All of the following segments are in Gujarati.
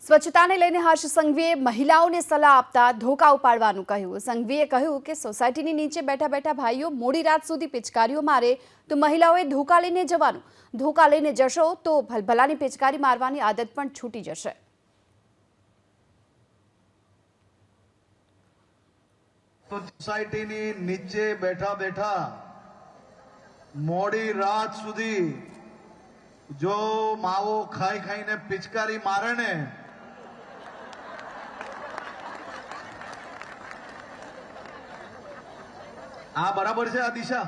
સ્વચ્છતાને લઈને હર્ષ સંઘવીએ મહિલાઓને સલાહ આપતા ધોકા ઉપાડવાનું કહ્યું। સંઘવીએ કહ્યું કે સોસાયટીની નીચે બેઠા બેઠા ભાઈઓ મોડી રાત સુધી પિચકારીઓ મારે તો મહિલાઓએ ધોકા લઈને જવાનું। ધોકા લઈને જશો તો ભલભલાની પિચકારી મારવાની આદત પણ છૂટી જશે। તો સોસાયટીની નીચે બેઠા બેઠા મોડી રાત સુધી જો માવો ખાઈ ખાઈને પિચકારી મારે ને આ બરાબર છે। આ દિશા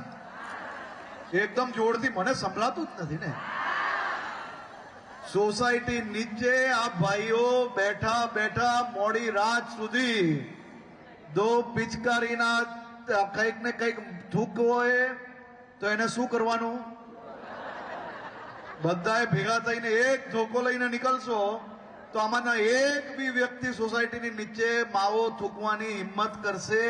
એકદમ જોરથી મને સંભળાતું જ નથી ને। સોસાયટી નીચે આ ભાઈઓ બેઠા બેઠા મોડી રાત સુધી દો પિચકારીના કંઈક ને કંઈક થૂક હોય તો એને શું કરવાનું? બધાએ ભેગા થઈને એક ધોકો લઈને નીકળશો તો આમાંના એક બી વ્યક્તિ સોસાયટીની નીચે માવો થૂકવાની હિંમત કરશે?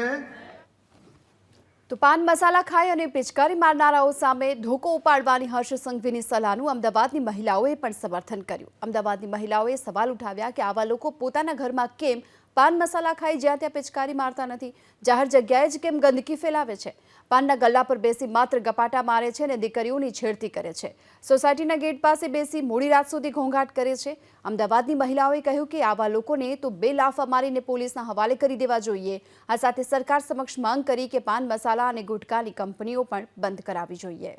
તો પાન મસાલા ખાઈ અને પિચકારી મારનારાઓ સામે ધોકો ઉપાડવાની હર્ષ સંઘવીની સલાહનું અમદાવાદની મહિલાઓએ પણ સમર્થન કર્યું। અમદાવાદની મહિલાઓએ સવાલ ઉઠાવ્યા કે આવા લોકો પોતાના ઘરમાં કેમ પાન મસાલા ખાઈ જ્યાં ત્યાં પિચકારી મારતા નથી? જાહેર જગ્યાએ જ કેમ ગંદકી ફેલાવે છે? પાનના ગલ્લા પર બેસી માત્ર ગપાટા મારે છે અને દીકરીઓની છેડતી કરે છે। સોસાયટીના ગેટ પાસે બેસી મોડી રાત સુધી ઘોંઘાટ કરે છે। અમદાવાદની મહિલાઓએ કહ્યું કે આવા લોકોને તો બે લાફા મારીને પોલીસના હવાલે કરી દેવા જોઈએ। આ સાથે સરકાર સમક્ષ માંગ કરી કે પાન મસાલા અને ગુટકાની કંપનીઓ પણ બંધ કરાવવી જોઈએ।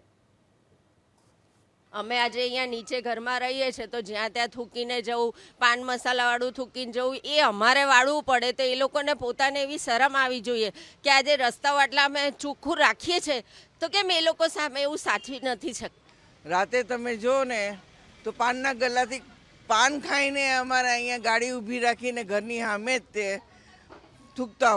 અમે આજે અહીંયા નીચે ઘરમાં રહીએ છીએ તો જ્યાં ત્યાં થૂકીને જવું, પાન મસાલાવાળું થૂકીને જવું એ અમારે વાળવું પડે તો એ લોકોને પોતાને એવી શરમ આવી જોઈએ કે આજે રસ્તાઓ આટલા અમે ચોખ્ખું રાખીએ છીએ તો કેમ એ લોકો સામે એવું સાચવી નથી શકતા। રાતે તમે જો ને તો પાનના ગલ્લાથી પાન ખાઈને અમારે અહીંયા ગાડી ઊભી રાખીને ઘરની સામે જ તે થૂકતા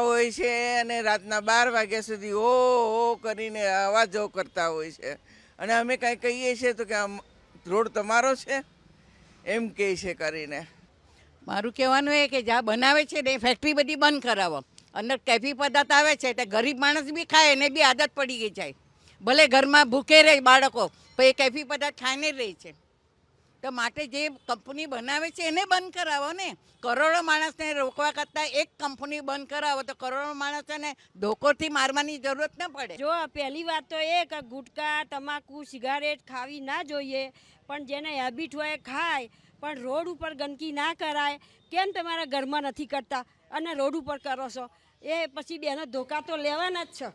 હોય છે અને રાતના 12 વાગ્યા સુધી ઓ કરીને અવાજો કરતા હોય છે અને અમે કાંઈ કહીએ છીએ તો કે આમ રોડ તમારો છે એમ કહે છે કરીને। મારું કહેવાનું એ કે જ્યાં બનાવે છે ને એ ફેક્ટરી બધી બંધ કરાવો। અંદર કેફી પદાર્થ આવે છે એટલે ગરીબ માણસ બી ખાય એને બી આદત પડી ગઈ જાય। ભલે ઘરમાં ભૂખે રહે બાળકો પણ એ કેફી પદાર્થ ખાઈને રહે છે તો માટે જે કંપની બનાવે છે એને બંધ કરાવો ને। કરોડો માણસને રોકવા કરતાં એક કંપની બંધ કરાવો તો કરોડો માણસોને ધોકોથી મારવાની જરૂરત ન પડે। જો પહેલી વાત તો એ કે ગુટકા, તમાકુ, સિગારેટ ખાવી ના જોઈએ, પણ જેને હેબિટ હોય ખાય, પણ રોડ ઉપર ગંદકી ના કરાય। કેમ તમારા ઘરમાં નથી કરતા અને રોડ ઉપર કરો છો? એ પછી બેનો ધોકા તો લેવાના જ છે।